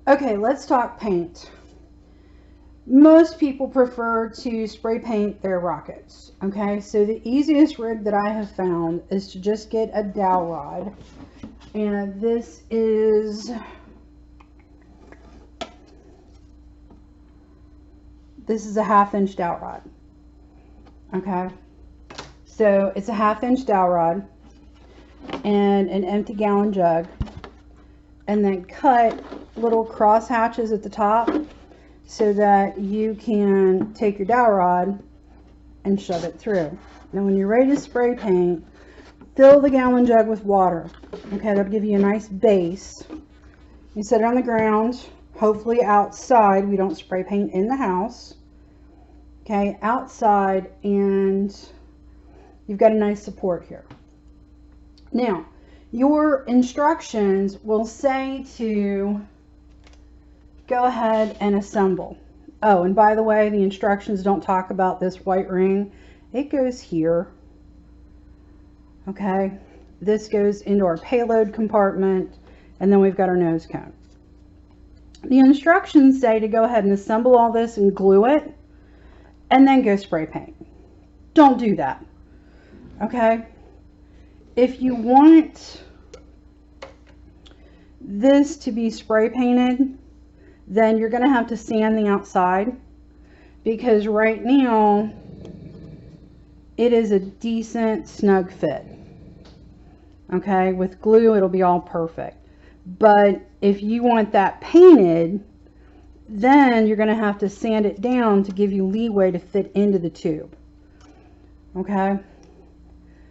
Okay, let's talk paint. Most people prefer to spray paint their rockets. Okay, so the easiest rig that I have found is to just get a dowel rod. And this is a 1/2 inch dowel rod. Okay, so it's a 1/2 inch dowel rod and an empty gallon jug, and then cut little cross hatches at the top so that you can take your dowel rod and shove it through. Now when you're ready to spray paint, fill the gallon jug with water. Okay, that'll give you a nice base. You set it on the ground, hopefully outside. We don't spray paint in the house. Okay, outside, and you've got a nice support here. Now, your instructions will say to go ahead and assemble. Oh, and by the way, the instructions don't talk about this white ring. It goes here. Okay, this goes into our payload compartment, and then we've got our nose cone. The instructions say to go ahead and assemble all this and glue it, and then go spray paint. Don't do that. Okay, if you want this to be spray painted, then you're going to have to sand the outside, because right now it is a decent snug fit. Okay, with glue it'll be all perfect, but if you want that painted, then you're going to have to sand it down to give you leeway to fit into the tube. Okay,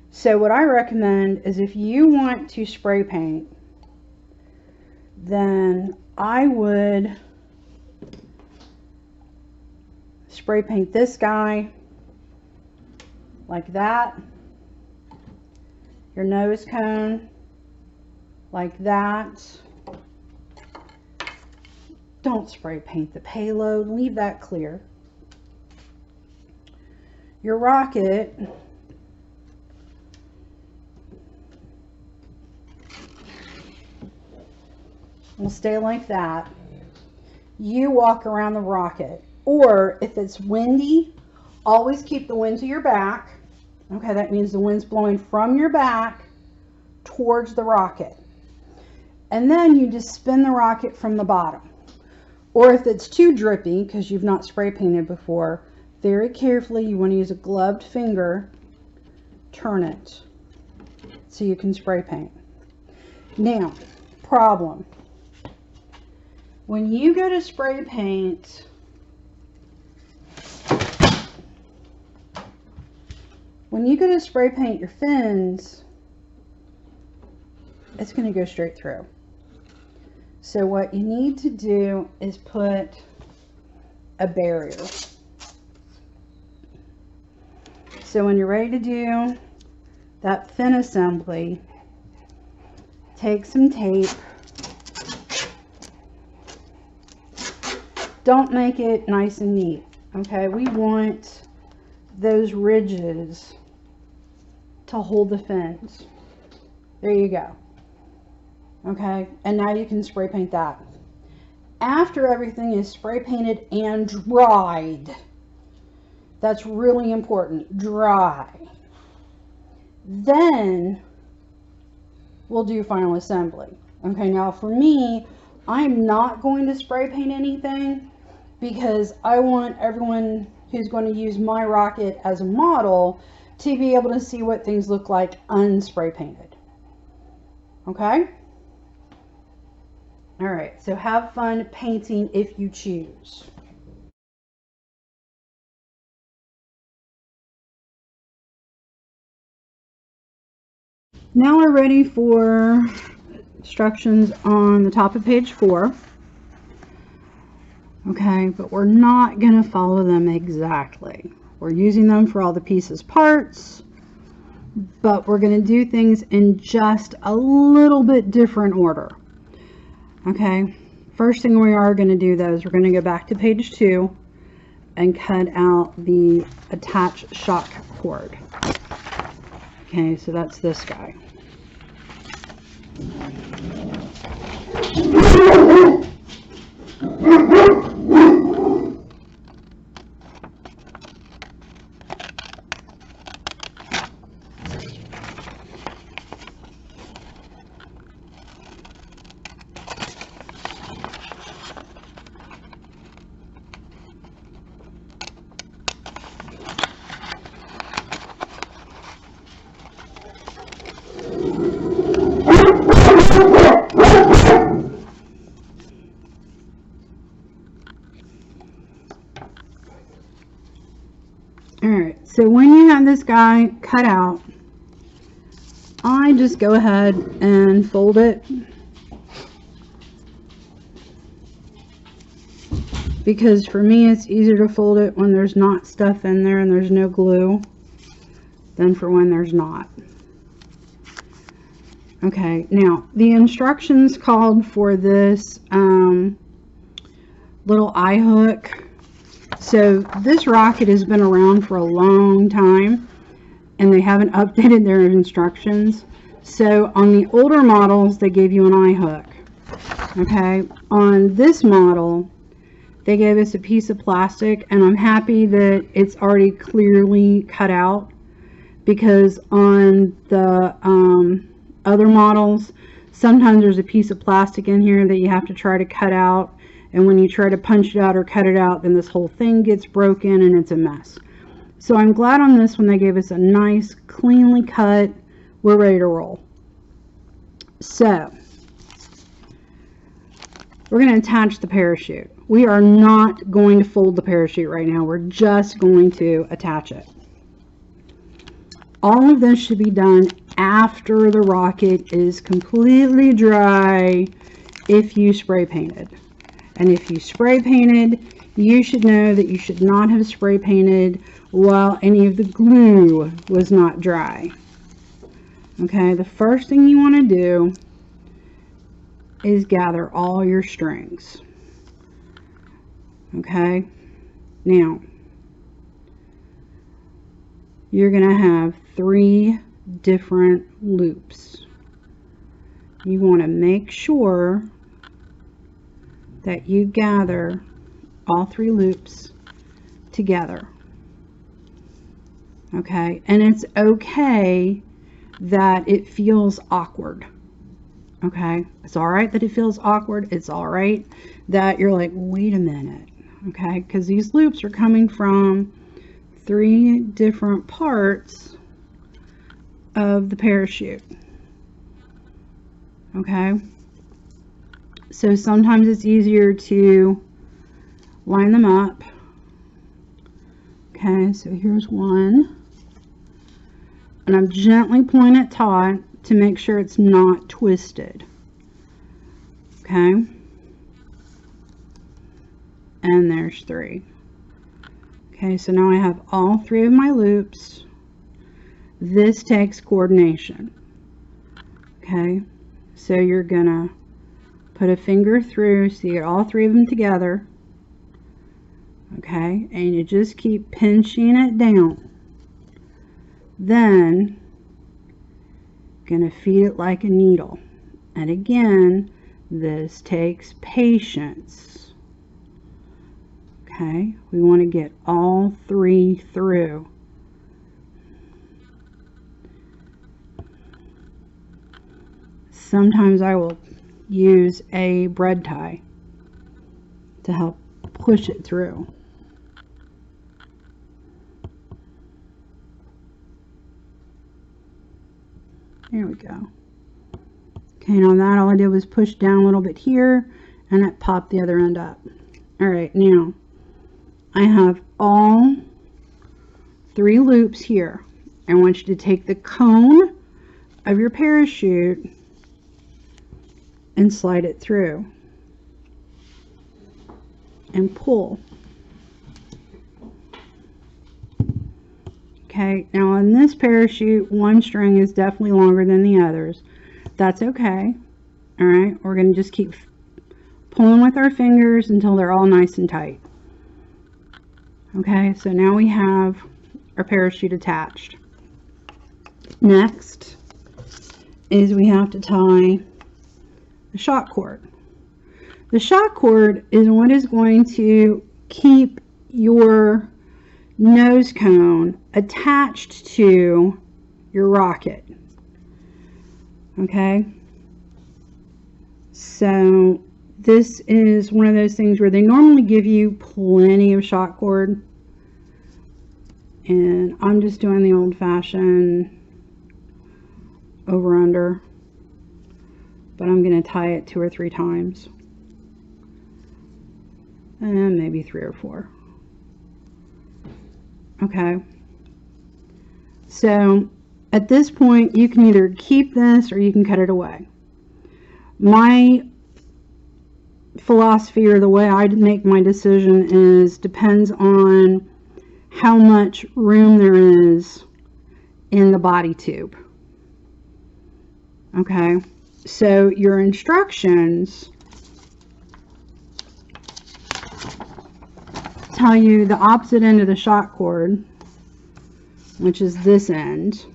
so what I recommend is, if you want to spray paint, then I would spray paint this guy like that, your nose cone like that. Don't spray paint the payload, leave that clear. Your rocket will stay like that. You walk around the rocket, or if it's windy, always keep the wind to your back. Okay, that means the wind's blowing from your back towards the rocket. And then you just spin the rocket from the bottom. Or if it's too drippy, because you've not spray painted before, very carefully, you want to use a gloved finger, turn it so you can spray paint. Now, problem. When you go to spray paint, your fins, it's going to go straight through. So what you need to do is put a barrier. So when you're ready to do that fin assembly, take some tape. Don't make it nice and neat. Okay, we want those ridges to hold the fins. There you go. Okay, and now you can spray paint that. After everything is spray painted and dried, that's really important, dry, then we'll do final assembly. Okay, now for me, I'm not going to spray paint anything, because I want everyone who's going to use my rocket as a model to be able to see what things look like unspray painted. Okay? All right, so have fun painting if you choose. Now we're ready for instructions on the top of page 4. Okay, but we're not going to follow them exactly. We're using them for all the pieces parts, but we're going to do things in just a little bit different order. Okay, first thing we are going to do though is we're going to go back to page 2 and cut out the attached shock cord. Okay, so that's this guy. Alright, so when you have this guy cut out, I just go ahead and fold it, because for me it's easier to fold it when there's not stuff in there and there's no glue than for when there's not. Okay, now the instructions called for this little eye hook. So this rocket has been around for a long time and they haven't updated their instructions. So on the older models they gave you an eye hook. Okay, on this model they gave us a piece of plastic, and I'm happy that it's already clearly cut out, because on the other models sometimes there's a piece of plastic in here that you have to try to cut out. And when you try to punch it out or cut it out, then this whole thing gets broken and it's a mess. So I'm glad on this one they gave us a nice, cleanly cut. We're ready to roll. So we're going to attach the parachute. We are not going to fold the parachute right now. We're just going to attach it. All of this should be done after the rocket is completely dry if you spray painted. And if you spray painted, you should know that you should not have spray painted while any of the glue was not dry. Okay, the first thing you want to do is gather all your strings. Okay, now you're going to have 3 different loops. You want to make sure that you gather all 3 loops together. Okay, and it's okay that it feels awkward. Okay, it's all right that it feels awkward. It's all right that you're like, wait a minute. Okay, because these loops are coming from 3 different parts of the parachute. Okay, so sometimes it's easier to line them up. Okay, so here's one. And I'm gently pulling it taut to make sure it's not twisted. Okay. And there's 3. Okay, so now I have all 3 of my loops. This takes coordination. Okay, so you're gonna put a finger through so you get all 3 of them together. Okay, and you just keep pinching it down. Then gonna feed it like a needle. And again, this takes patience. Okay, we want to get all 3 through. Sometimes I will use a bread tie to help push it through. There we go. Okay, now that all I did was push down a little bit here and it popped the other end up. Alright, now I have all 3 loops here. I want you to take the cone of your parachute and slide it through and pull. Okay, now on this parachute, one string is definitely longer than the others. That's okay. Alright, we're going to just keep pulling with our fingers until they're all nice and tight. Okay, so now we have our parachute attached. Next is we have to tie the shock cord. The shock cord is what is going to keep your nose cone attached to your rocket. Okay, so this is one of those things where they normally give you plenty of shock cord, and I'm just doing the old-fashioned over under, but I'm going to tie it 2 or 3 times, and maybe 3 or 4. Okay, so at this point you can either keep this or you can cut it away. My philosophy, or the way I make my decision, is depends on how much room there is in the body tube. Okay, so your instructions tell you the opposite end of the shock cord, which is this end,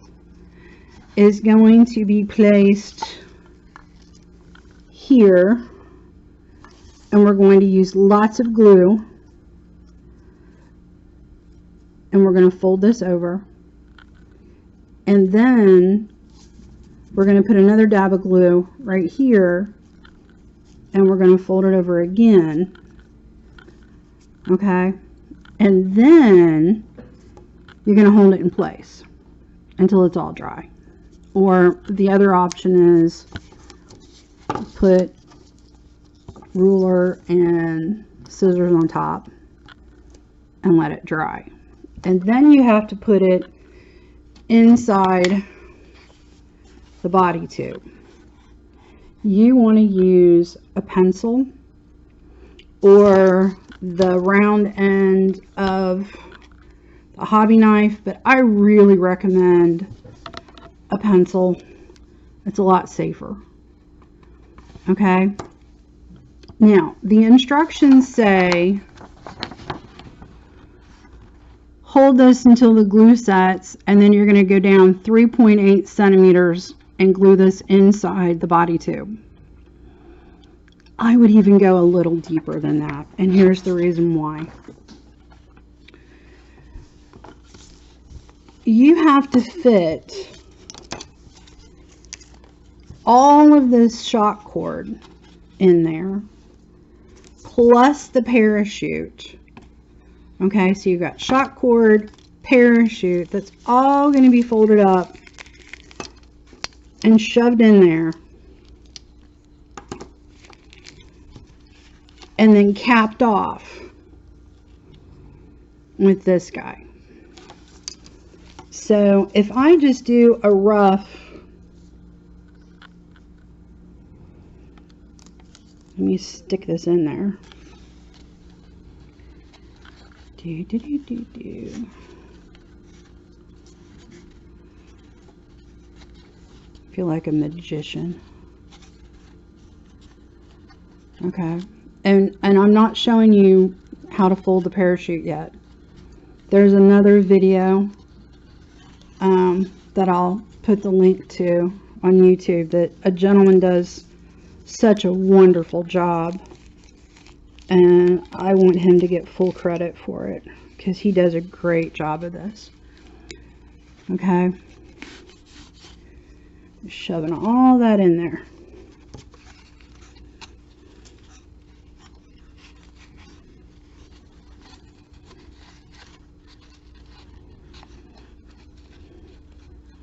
is going to be placed here, and we're going to use lots of glue, and we're going to fold this over, and then we're going to put another dab of glue right here, and we're going to fold it over again. Okay, and then you're going to hold it in place until it's all dry. Or the other option is put ruler and scissors on top and let it dry. And then you have to put it inside the body tube. You want to use a pencil or the round end of a hobby knife, but I really recommend a pencil. It's a lot safer. Okay, now the instructions say hold this until the glue sets, and then you're going to go down 3.8 centimeters and glue this inside the body tube. I would even go a little deeper than that, and here's the reason why. You have to fit all of this shock cord in there, plus the parachute. Okay, so you've got shock cord, parachute, that's all going to be folded up and shoved in there, and then capped off with this guy. So if I just do a rough, let me stick this in there. Feel like a magician. Okay, and I'm not showing you how to fold the parachute yet. There's another video that I'll put the link to on YouTube that a gentleman does such a wonderful job, and I want him to get full credit for it because he does a great job of this. Okay, shoving all that in there.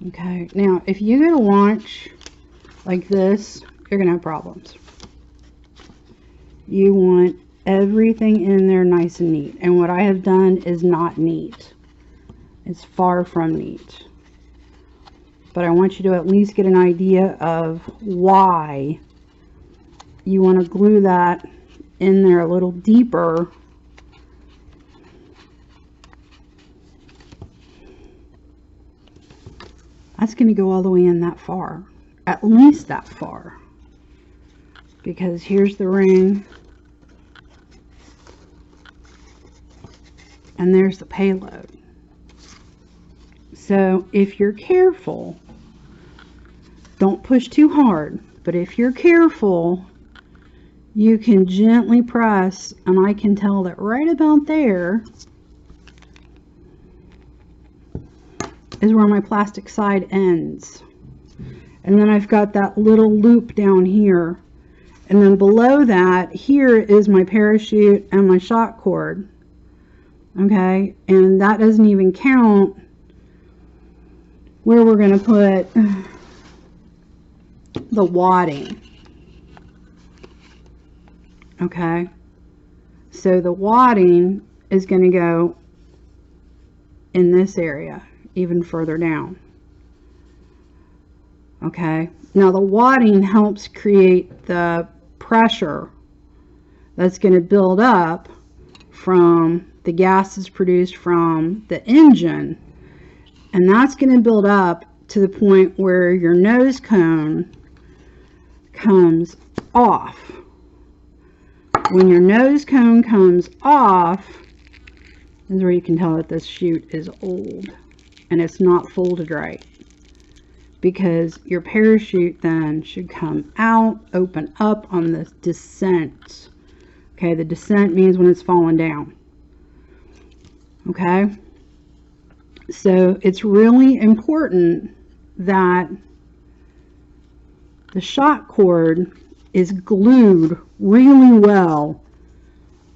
Okay, now if you go to launch like this, you're gonna have problems. You want everything in there nice and neat, and what I have done is not neat. It's far from neat, but I want you to at least get an idea of why you want to glue that in there a little deeper. That's going to go all the way in that far, at least that far, because here's the ring and there's the payload. So if you're careful, don't push too hard, but if you're careful, you can gently press, and I can tell that right about there is where my plastic side ends. And then I've got that little loop down here. And then below that, here is my parachute and my shock cord. Okay, and that doesn't even count where we're going to put the wadding. Okay, so the wadding is going to go in this area, even further down. Okay, now the wadding helps create the pressure that's going to build up from the gases produced from the engine, and that's going to build up to the point where your nose cone comes off. When your nose cone comes off, this is where you can tell that this chute is old and it's not folded right, because your parachute then should come out, open up on the descent. Okay, the descent means when it's falling down. Okay, so it's really important that the shock cord is glued really well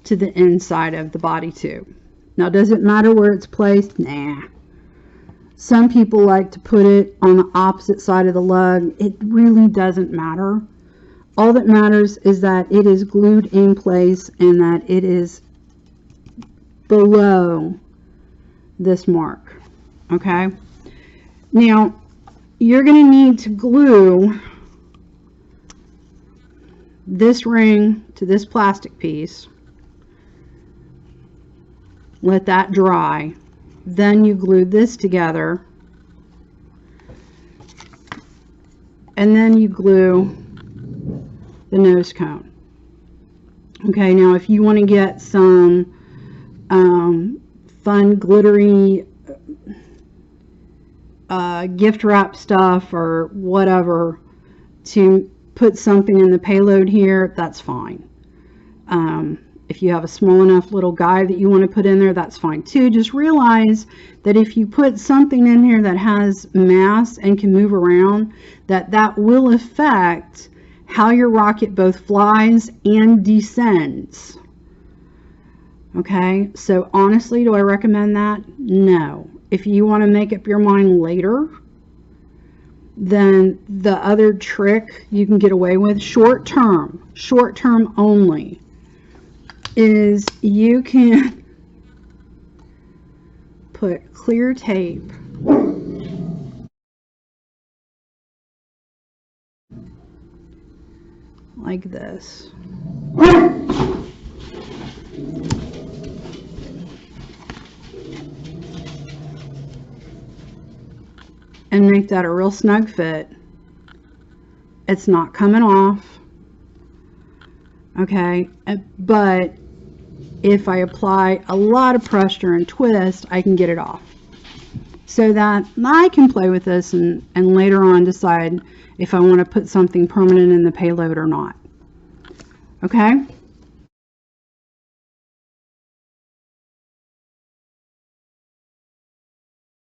to the inside of the body tube. Now, does it matter where it's placed? Nah. Some people like to put it on the opposite side of the lug. It really doesn't matter. All that matters is that it is glued in place and that it is below this mark. Okay? Now, you're going to need to glue this ring to this plastic piece. Let that dry. Then you glue this together, and then you glue the nose cone. Okay, now if you want to get some fun glittery gift wrap stuff or whatever to put something in the payload here, that's fine. If you have a small enough little guy that you want to put in there, that's fine too. Just realize that if you put something in here that has mass and can move around, that will affect how your rocket both flies and descends. Okay, so honestly, do I recommend that? No. If you want to make up your mind later, then the other trick you can get away with, short term only, is you can put clear tape like this. And make that a real snug fit. It's not coming off. Okay, but if I apply a lot of pressure and twist, I can get it off. So that I can play with this and later on decide if I want to put something permanent in the payload or not. Okay?